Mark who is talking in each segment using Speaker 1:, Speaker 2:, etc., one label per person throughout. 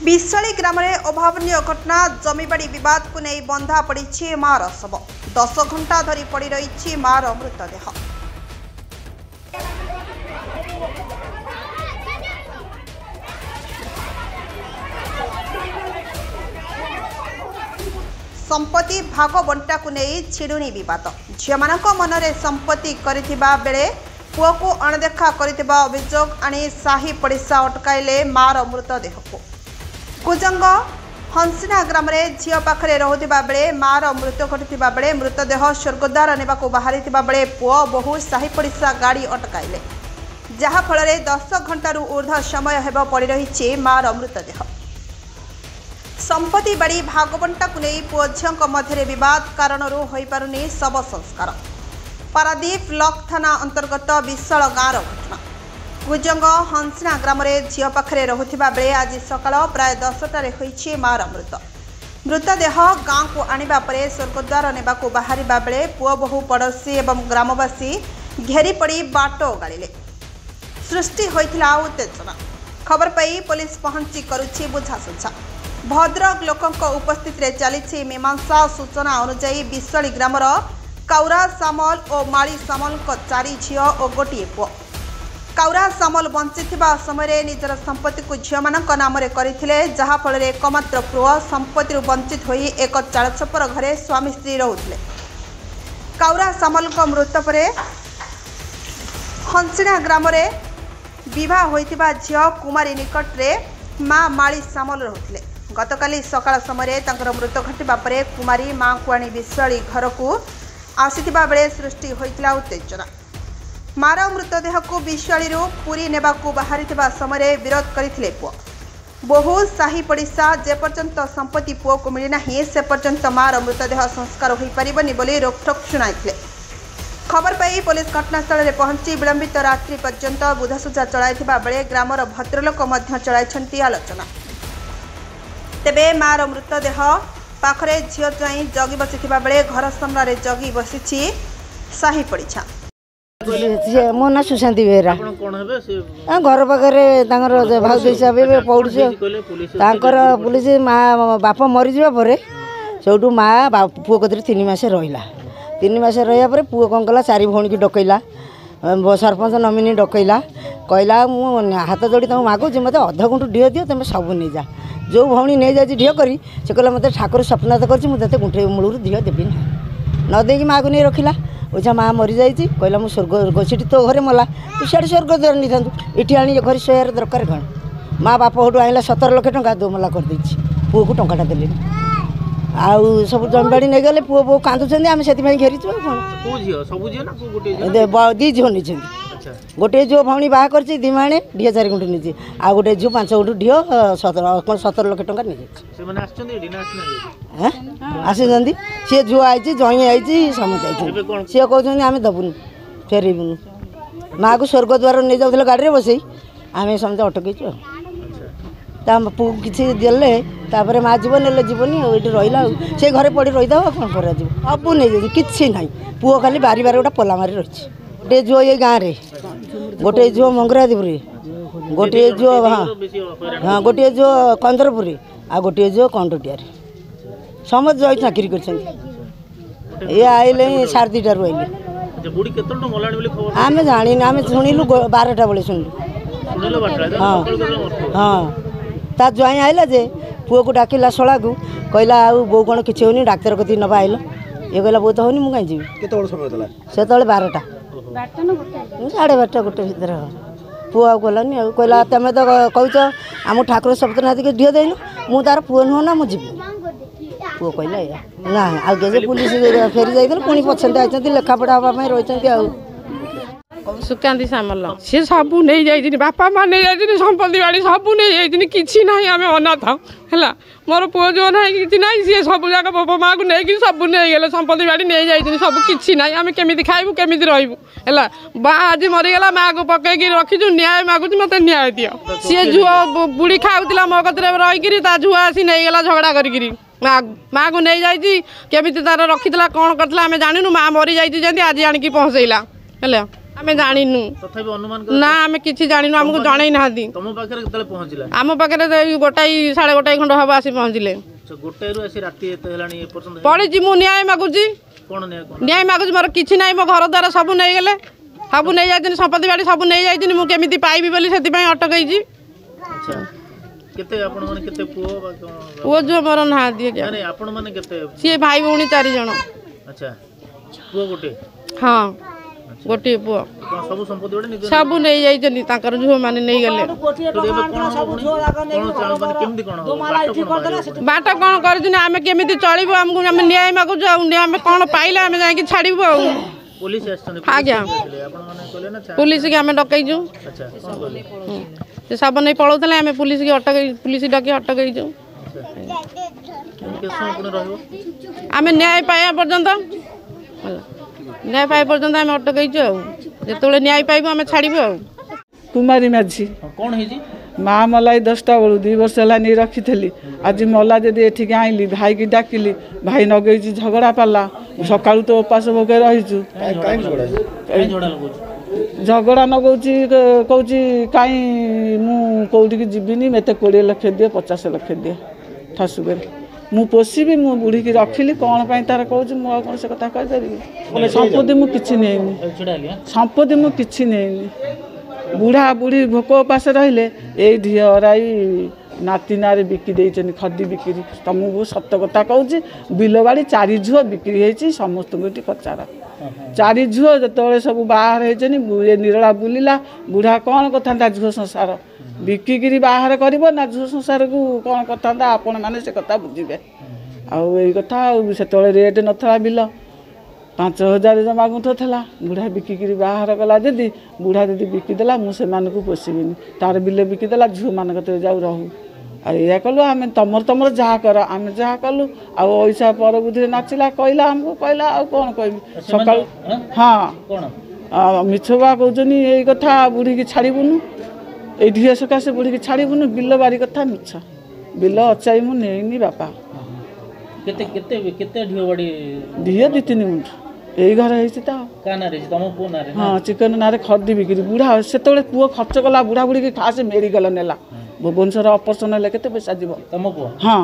Speaker 1: विशाली ग्राम में अभावन घटना जमीबाड़ी विवाद को नहीं बंधा पड़ी मार शव 10 घंटा धरी पड़ रही मार मृतदेह। संपत्ति भाग बंटा को नहीं छिड़ुनी विवाद झील मान मनरे संपत्ति करिथिबा बेले पुओ को अणदेखा करिथिबा अभियोग आनी साही पड़िशा अटकाइले मार मृतदेह को। कुजंग हंसिना ग्राम में झील पाखे रोता बेले मार मृत्यु घटिता बेले मृतदेह स्वर्गद्वार ने बाहरी बेले पुओ बहु साही पड़िशा गाड़ी अटकाइले जहाँफल 10 घंटारू ऊर्ध्व समय हेब पड़ रही मार मृतदेह। संपत्ति बाड़ी भागबंटा को नहीं पुओ झील मध्य बद कारण हो पारुनी शव संस्कार। पारादीप ब्लॉक थाना अंतर्गत विशाल गाँव घटना। कुजंग हंसिना ग्राम में झील पाखे रोता बेले आज सकाल प्राय 10टार होईछि मार मृतदेह गाँव को आनिबा परे स्वर्गद्वार नेबा को बाहरी बेले पुओ बहु पड़ोशी एवं ग्रामवासी घेरी पड़ी बाट गाड़िले सृष्टि होइथिला उत्तेजना। खबर पाई पुलिस पहुंची करुछि बुझासुझा। भद्रक लोकंक उपस्थिति चली मीमांसा सूचना अनुसार विशाली ग्रामर काउरा सामल और माली सामल 4 झील और गोटे पुओ। काउरा सामल बंची समय निजर संपत्ति को झील मान नाम जहाँफल एकमात्र पुओ संपत्ति वंचित हो एक चाल छपर घरे स्वामी स्त्री रोते। काउरा सामल मृत पर हंसिना ग्राम विवाह होइतिबा झील कुमारी निकट में माँ माली सामल रोते। गतकाली सकाळ समय मृत घटिबा परे कुमारी माँ को आनी विशाली घर को आसीथिबा बेले सृष्टि होइतिला उत्तेजना। मार मृतदेह को विशाली पुरी नेबा को बाहरी समय विरोध करथिले पुओ। बहु साही पड़िशा जेपर्यंत संपत्ति पुओ को मिलना से पर्यंत मार मृतदेह संस्कार हो पारिबनी बोली रोकठोक शुणाइथिले। खबर पाई पुलिस घटनास्थल में पहुंची विलंबित रात्रि पर्यंत बुझासुझा चलाइथिबा बेले ग्रामर भद्रलोक मध्य चलाइछंती आलोचना। तेबे मार मृतदेह पाखरे झील जाई जगी बसिथिबा बेले घर सामने जगी बसिछि साही पड़िछा।
Speaker 2: मो ना सुशांति बेहरा घर पाखे भाउज हिसाब से पढ़ुछ पुलिस माँ बाप मरीजा से माँ पुओ कत 3 मास रहा 3 मास रहा पुओ कौन कला 4 भौणी की डकैला सरपंच नमिनी डकैला कहला मु हाथ जोड़ी तुम मागुच मत अध गुंठु ढीह दियो तुम सब नहीं जा जो भौणी नहीं जाए ढीह करी से कहला मत ठाकुर स्वप्नाथ कर गुंठे मूल ढीह देवी न देकी माँ को नहीं रखिला ओझा माँ मरी जाइए कहला मु स्वर्ग सीटी तो घरे मला तू सियाड़े स्वर्गद्वार नहीं था इटी आनी घर शोयार दरकार कौन माँ बाप हूँ आइला 17 लाख टंका दोमला कर पुओ को टंकाटा देले आउ सब जमीबाड़ी नहीं गले पुओ बो कांदुछन आम से घेरी दी झील नहीं गोटे झील भौणी बाहा कर 2 माणे ढीह 4 गुंठु नहीं आ गोटे झील 5 गुंठु ढीह 17 लाख टंका नहीं आसी सी झुआ आई जई आई समझ सी कहते आम दबुन फेरबुन माँ को स्वर्गद्वार नहीं जाऊे गाड़ी में बसई आम समझे अटकईचु पु कि देले माँ जीव ने जीवनी ये रहा से घरे पड़ी रही था कौन कर सब नहीं कि ना पुओ खाली बारी गोटा पला मारी रही गोटे झुओ ये गाँव में गोटे झुओ मंगरादीपुरी गोटे झुओ हाँ गोटे झुओ कंदरपुरी आ गोटे झुओ कंडोटिया समझ जाई चाकरी कर ये आइले 2:30 आइले आम जानी आम शुणिलु 12टा बेले शुणिलु हाँ हाँ ता ज्वाई आइला जे पुओ को डाकिला शला को कहला आउ बो कौन किसी होनी डाक्तर कति नवा आइल ये कहला बो तो होनी मुझे कहीं जी से 12टा 12:30 गोटे भर पुओ आ गलानी कहला तुम तो कह आम ठाकुर सप्तनाथ के ढीह देनु मु तार पुओ नुह ना मुझे पुओ कहला ना आगे पुलिस फेरी जाइए पुणी पछंद आई लेखापढ़ा हाँपाई रही
Speaker 3: सुकांति सामल सी सब नहीं जाइए बापा माँ नहीं जाइए संपत्ति बाड़ी सब नहीं जाइए कि ना आम अनाथ है मोर पुओ जो ना कि ना सी सब जाक बापा माँ को लेकिन सब नहीं गले संपत्ति बाड़ी नहीं जाइए सब कि ना आम केमी खाइबू केमी रही है बा आज मरीगला माँ को पकईकि रखीचु न्याय मागुच मत न्याय दियो सी झुआ बुढ़ी खाऊला मो कत रही झुआ आसी नहीं गला झगड़ा करी माँ को नहीं जाइए केमी तार रखी कौन करता आम जानू माँ मरी जाइए आज आणिकी पहुँचेला है आमे जानिनु
Speaker 4: तथापि अनुमान
Speaker 3: ना आमे किछि जानिनु हमको जणै नाहदी
Speaker 4: तम पाखरे केतले पहुंचिला
Speaker 3: आम पाखरे 1:30 1:30 खंड हबा आसी पहुंचिले
Speaker 4: गोटे रु आसी राती एते हेलानी ए पर्यंत
Speaker 3: पड़ी जी मु न्याय मागुजी
Speaker 4: कोन
Speaker 3: न्याय मागुजी मोर किछि नाही मो घर द्वार सब नै गेले सब नै जाइथिन संपत्ति बाड़ी सब नै जाइथिन मु केमिति पाइबी बोली सेति पई अटकई जी
Speaker 4: अच्छा केते आपण माने केते पुओ बा
Speaker 3: पुओ जो मोर ना दिए क्या
Speaker 4: अरे आपण माने केते
Speaker 3: सी भाई भौणी 4 जण
Speaker 4: अच्छा पुओ गोटे
Speaker 3: हां गोटे पुओ
Speaker 4: सब संपत्ति बाड़ी निज
Speaker 3: सब नै जाइथिन ताकर जो माने नै गेले बाट कोन करजुनी आमे केमिति चलिबो हमकु हम न्याय मागु जाउ न्याय में कोन पाइला हमें जाई कि छाड़िबो
Speaker 4: पुलिस आछन
Speaker 3: आज्ञा
Speaker 4: आपण माने कहले ना
Speaker 3: पुलिस के हमें डकई जु
Speaker 4: अच्छा कोन कहले
Speaker 3: से सब नै पळौतले हमें पुलिस के अटकई पुलिस डके अटकई जु
Speaker 4: केस कोन रहबो
Speaker 3: हमें न्याय पाया पर्यंत न्याय पाया पर्यंत हमें अटकई जु जेतोले न्याय पाइबो हमें छाड़िबो
Speaker 5: कुमारी माझी
Speaker 4: कोन हेजी
Speaker 5: माँ मलाई 10टा बेलू 2 वर्ष है नहीं रखी थी आज मला जब एठिक आईली भाई की डाकिली भाई नगे झगड़ा पाला सका तो उपास भोगे रहीचु झगड़ा नगौची कौच कहीं मुझे जीविनी मत 20 लाख दिए 50 लाख दिए ठासुगे मु पोषिबी मु बुढ़ी की रखिली कौन पाई तार कहूँ मुझे कौन से कथा कही संपत्ति मुझे नहीं संपत्ति मुझे नहीं बुढ़ा बुढ़ी भोक उपास रहिले ये ढी अराई नाती ना बिकी देचन खदी बिक्री तुमको सत कथा कहूँ बिल बाड़ी 4 झुआ बिक्री होती समस्त पचार 4 झुआ जो सब बाहर होती निरला बुलिला बुढ़ा कौन कथा झुआ संसार बिकिकी बाहर कर ना झुआ संसार को कौन कथा आपण मैंने से कथा बुझे आई कथा से रेट नाला बिल 5000 जमा गुंठ था बुढ़ा बिकिकी बाहर कला जदि बुढ़ा जब बिकिदेला मुझे पोषिबिनी तार बिल बिकिदेला झील मान जाऊ रहू या कलु आम तुम जहाँ कर आम जहाँ कलु आईसा पर बुद्धि नाचिला कहला आमको कहला आ कौन कह सका हाँ मिछ बा कहते यही कथा बुढ़ी की छाड़बुनु ये सकाशे बुढ़ी की छाड़बुनु बिल बारी कथा मिछ बिल अचाई मुझे बापा
Speaker 4: केते केते केते ढियो बाड़ी
Speaker 5: ढियो 2-3 गुंठ यही घर है हाँ चिकन ना खदी बिक्री बुढ़ा से पुओ खर्च कला बुढ़ा बुढ़ी की खास मेडिकल नेला भुवनेश्वर ऑपरेशन है केते पैसा जीव हाँ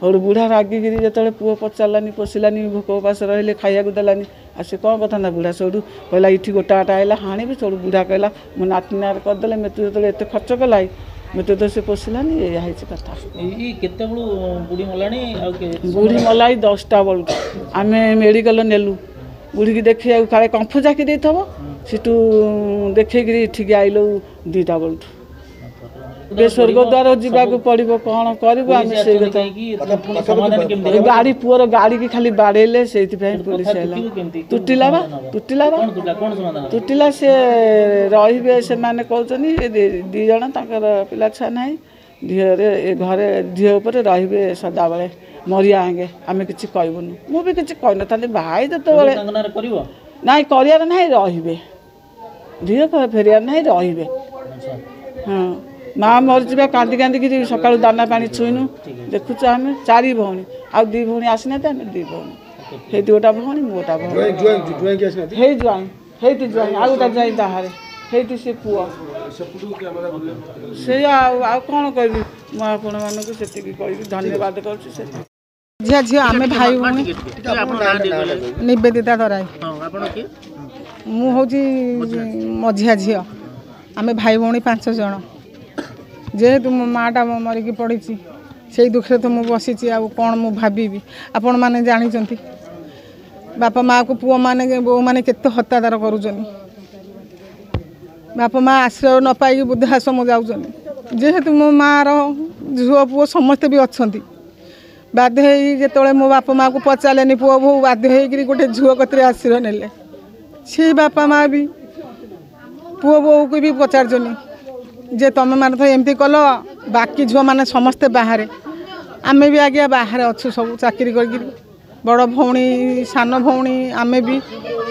Speaker 5: और बुढ़ा रागिकी जो पुओ पचारानी पोषिलानी भोक उपास रही खाया देलानी आ से कौन कथा ना बुढ़ा सब कहला ये गोटाटा आइला हाँ भी सब बुढ़ा कहला मो नाती ना करदे मत जो एत खर्च कला मत तो से पोषिलानी या कथा बुढ़ी मला 10टा बेलू आम मेडिकल नेलु बुढ़ी की देखिए काले कंफु जाकी देथबो सिटू देखिए ठीक आइलो 2टा बेलू स्वर्ग द्वार जावाक पड़ो कौन कर गाड़ी पुअर गाड़ी की खाली बाड़ेले से पुलिस तुटिला तुटिला से रे से मैंने कहते 2 जन पिला छुआ ना झील घरे झील उपर रे सदा बेले मरिया आगे आम कि कहबुन मुझे किसी कही था भाई जो ना कर रे झील फेरियार ना रे हाँ माँ मरीजा कांदी कांदी सका दाना पानी छुईनु देखुच आम 4 भौणी आ 2 भौणी आसी ना 2 भौणी हे 2टा भौणी मोटा भौणी हे जुआई आ गोटा जुआई बाहर हे से पुआ से कौन कह आपण मानक से धन्यवाद कर
Speaker 6: झिया झिया आम भाई भौणी निवेदिता तराई मु हूँ मझिया झिया आम भाई भौणी 5 जन जेहेतु मो माटा मरिकी पड़ी से दुखे तो मुझे बसी आ कौन मु भावी आपण मैंने जानी बापा माँ को पुओ मैंने बो मैंने केते हत्याचार करुँच बापा माँ आश्रय न पाई वृद्धाश्रम जाऊँ जेहेतु मो मार झुओ पुओ समस्ते भी अच्छा बाध्य जो मो बापा माँ को पचारे पुओ बो बाध्य हो गोटे झुओ कतरे आश्रय नेले से बापा माँ भी पुओ बो को भी पचार जे तुम मैंने तो एमती कल बाकी झुआ मैंने समस्ते बाहर आम भी आगे बाहर अच्छु सब चाकरी कर बड़ भौणी सान भौणी आम भी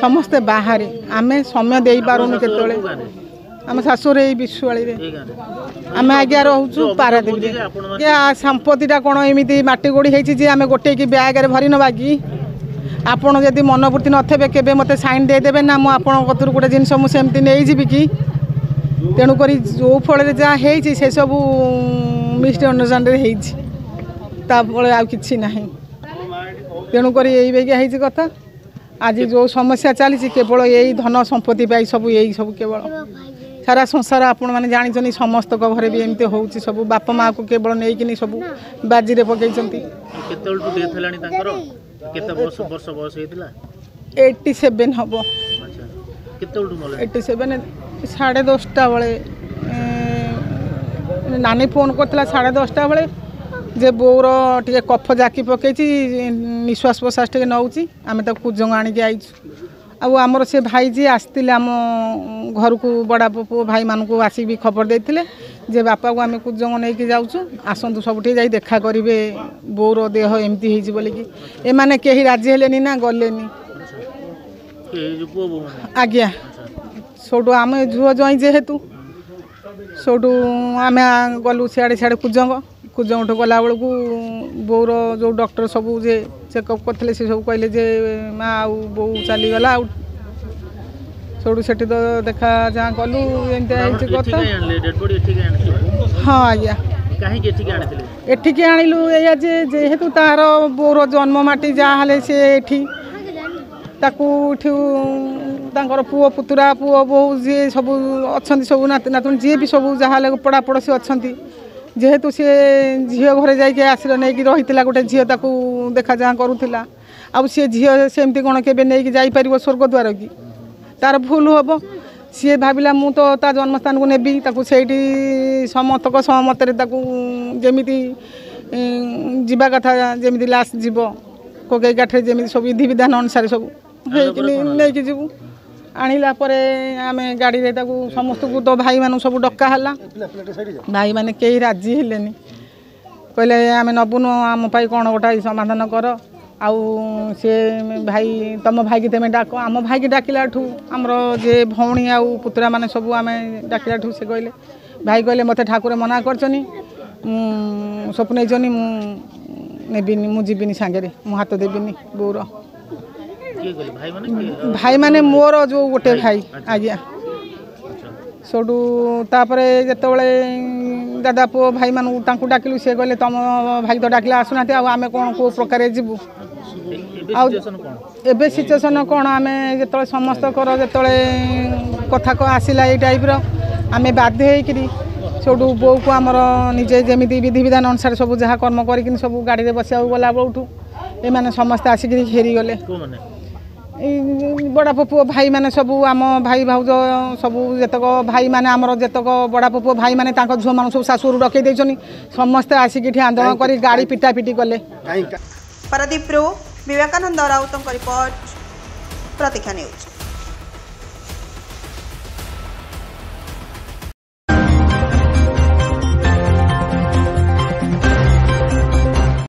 Speaker 6: समस्ते बाहर आम समय दे पारूँ केतले आम शाशुर विश्वाड़ी आम आज्ञा रोचु पारादीप संपत्तिटा कौन एमती मटी गोड़ी होती आम गोटे की ब्यागे भरी नवा कि ଆପଣ ଯଦି ମନୋବୃତ୍ତି ନଥିବେ କେବେ ମୋତେ ସାଇନ୍ ଦେଇଦେବେ ନା ମୁଁ ଆପଣଙ୍କ କତରୁ ଗୋଟେ ଜିନିଷ ମୁଁ ସେମିତି ନେଇଯିବି କି ତେଣୁକରି ଯେଉଁ ଫଳରେ ଯାହା ହେଇଛି ସେସବୁ ମିସଅଣ୍ଡରଷ୍ଟାଣ୍ଡିଂରେ ହେଇଛି ତା ଫଳରେ ଆଉ କିଛି ନାହିଁ ତେଣୁକରି ଏଇ ବେଗିଆ ହେଇଛି କଥା ଆଜି ଯେଉଁ ସମସ୍ୟା ଚାଲିଛି କେବଳ ଏଇ ଧନ ସମ୍ପତ୍ତି ପାଇଁ ସବୁ ଏଇ ସବୁ କେବଳ ସାରା ସଂସାର ଆପଣମାନେ ଜାଣିଛନ୍ତି ସମସ୍ତଙ୍କ ଘରେ ବି ଏମିତି ହେଉଛି ସବୁ ବାପା ମାଆକୁ କେବଳ ନେଇକିନି ସବୁ ବାଜିରେ ପକେଇଛନ୍ତି।
Speaker 4: କେତେବେଳଠୁ ଡେଥ୍ ହେଲାଣି ତାଙ୍କର କେତେ ବର୍ଷ ବୟସ ହେଇଥିଲା?
Speaker 6: 87 ହେବ।
Speaker 4: ଆଚ୍ଛା କେତେବେଳଠୁ ମଲେ?
Speaker 6: 87 10:30 ବେଳେ ନାନୀ ଫୋନ୍ କରିଥିଲା 10:30 ବେଳେ ଯେ ବୋଉର ଟିକେ କଫ ଜାକି ପକେଇଛି ନିଶ୍ୱାସ ପ୍ରଶ୍ୱାସ ଟିକେ ନେଉଛି ଆମେ ତାକୁ କୁଜଙ୍ଗ ଆଣିକି ଆଇଛୁ। ଆଉ ଆମର ସେ ଭାଇ ଯିଏ ଆସିଥିଲେ ଆମ ଘରକୁ ବଡ଼ ପୁଅ ଭାଇମାନଙ୍କୁ ଆସିକି ଖବର ଦେଇଥିଲେ ଯେ ବାପାକୁ ଆମେ କୁଜଙ୍ଗ ନେଇକି ଯାଉଛୁ ଆସନ୍ତୁ ସବୁ ଟିକେ ଯାଇ ଦେଖା କରିବେ ବୋଉର ଦେହ ଏମିତି ହେଇଛି ବୋଲିକି ଏମାନେ କେହି ରାଜି ହେଲେନି ନା ଗଲେନି। ଆଜ୍ଞା ସେଇଠୁ ଆମେ ଝୁଅ ଜ୍ୱାଇଁ ଯେହେତୁ ସେଇଠୁ ଆମେ ଗଲୁ ସିଆଡ଼େ କୁଜଙ୍ଗଠୁ ଗଲା ବେଳକୁ ବୋଉର ଯେଉଁ ଡକ୍ଟର ସବୁ ଯେ ଚେକଅପ୍ କରିଥିଲେ ସେ ସବୁ କହିଲେ ଯେ ମା ଆଉ ବୋଉ ଚାଲିଗଲା ଆଉ ସେଇଠୁ ସେଠି ତ ଦେଖା ଯାହା କଲୁ ଏମିତିଆ ହେଇଛି କଥା। ହଁ ଆଜ୍ଞା ଏଠିକି ଆଣିଲୁ ଏଇଆ ଯେ ଯେହେତୁ ତାର ବୋଉର ଜନ୍ମ ମାଟି ଯାହା ହେଲେ ସେ ଏଠି ତାକୁ ଏଠୁ ତାଙ୍କର ପୁଅ ପୁତୁରା ପୁଅ ବୋଉ ଯିଏ ସବୁ ଅଛନ୍ତି ସବୁ ନାତି ନାତୁଣୀ ଯିଏ ବି ସବୁ ଯାହା ହେଲେ ପଡ଼ାପଡ଼ୋଶୀ ଅଛନ୍ତି ଯେହେତୁ ସେ ଝିଅ ଘରେ ଯାଇକି ଆସିର ନେଇକି ରହିଥିଲା ଗୋଟେ ଝିଅ ତାକୁ ଦେଖା ଯାହା କରୁଥିଲା ଆଉ ସେ ଝିଅ ସେମିତି କ'ଣ କେବେ ନେଇକି ଯାଇପାରିବ ସ୍ୱର୍ଗଦ୍ୱାର କି ତାର ଭୁଲ ହେବ ସିଏ ଭାବିଲା ମୁଁ ତ ତା ଜନ୍ମସ୍ଥାନକୁ ନେବି ତାକୁ ସେଇଠି ସମସ୍ତଙ୍କ ସହମତରେ ତାକୁ ଯେମିତି ଯିବା କଥା ଯେମିତି ଲାଷ୍ଟ ଯିବ କୋକେଇ କାଠରେ ଯେମିତି ସବୁ ବିଧିବିଧାନ ଅନୁସାରେ ସବୁ ହେଇକି ନେଇକି ଯିବୁ। ଆଣିଲା ପରେ ଆମେ ଗାଡ଼ିରେ ତାକୁ ସମସ୍ତଙ୍କୁ ତ ଭାଇମାନଙ୍କୁ ସବୁ ଡକା ହେଲା ଭାଇମାନେ କେହି ରାଜି ହେଲେନି କହିଲେ ଆମେ ନେବୁନୁ ଆମ ପାଇଁ କ'ଣ ଗୋଟେ ସମାଧାନ କର ଆଉ ସେ ଭାଇ ତମ ଭାଇକି ତମେ ଡାକ ଆମ ଭାଇକି ଡାକିଲାଠୁ ଆମର ଯେ ଭଉଣୀ ଆଉ ପୁତୁରା ମାନେ ସବୁ ଆମେ ଡାକିଲାଠୁ ସେ କହିଲେ ଭାଇ କହିଲେ ମୋତେ ଠାକୁର ମନା କରିଛନ୍ତି ମୁଁ ସ୍ୱପ୍ନେଇଛନ୍ତି ମୁଁ ନେବିନି ମୁଁ ଯିବିନି ସାଙ୍ଗରେ ମୁଁ ହାତ ଦେବିନି ବୋଉର। ଭାଇମାନେ ମୋର ଯେଉଁ ଗୋଟେ ଭାଇ ଆଜ୍ଞା ସେଇଠୁ ତାପରେ ଯେତେବେଳେ ଦାଦା ପୁଅ ଭାଇମାନଙ୍କୁ ତାଙ୍କୁ ଡାକିଲୁ ସେ କହିଲେ ତମ ଭାଇ ତ ଡାକିଲେ ଆସୁନାହାନ୍ତି ଆଉ ଆମେ କ'ଣ କେଉଁ ପ୍ରକାର ଯିବୁ ଆଉ ଏବେ ସିଚୁଏସନ୍ କ'ଣ ଆମେ ଯେତେବେଳେ ସମସ୍ତଙ୍କର ଯେତେବେଳେ କଥା ଆସିଲା ଏଇ ଟାଇପ୍ର ଆମେ ବାଧ୍ୟ ହେଇକିରି ସେଇଠୁ ବୋଉକୁ ଆମର ନିଜେ ଯେମିତି ବିଧିବିଧାନ ଅନୁସାରେ ସବୁ ଯାହା କର୍ମ କରିକିନି ସବୁ ଗାଡ଼ିରେ ବସିବାକୁ ଗଲା ବେଳଠୁ ଏମାନେ ସମସ୍ତେ ଆସିକିରି ଘେରିଗଲେ ଏଇ ବଡ଼ ପୁଅ ଭାଇମାନେ ସବୁ ଆମ ଭାଇ ଭାଉଜ ସବୁ ଯେତକ ଭାଇମାନେ ଆମର ଯେତକ ବଡ଼ ପୁଅ ଭାଇମାନେ ତାଙ୍କ ଝିଅମାନଙ୍କୁ ସବୁ ଶାଶୁରୁ ଡକେଇ ଦେଇଛନ୍ତି ସମସ୍ତେ ଆସିକି ଏଠି ଆନ୍ଦୋଳନ କରି ଗାଡ଼ି ପିଟାପିଟି କଲେ।
Speaker 1: ପାରାଦୀପରୁ ବିବେକାନନ୍ଦ ରାଉତଙ୍କ ରିପୋର୍ଟ ପ୍ରତୀକ୍ଷା ନ୍ୟୁଜ୍।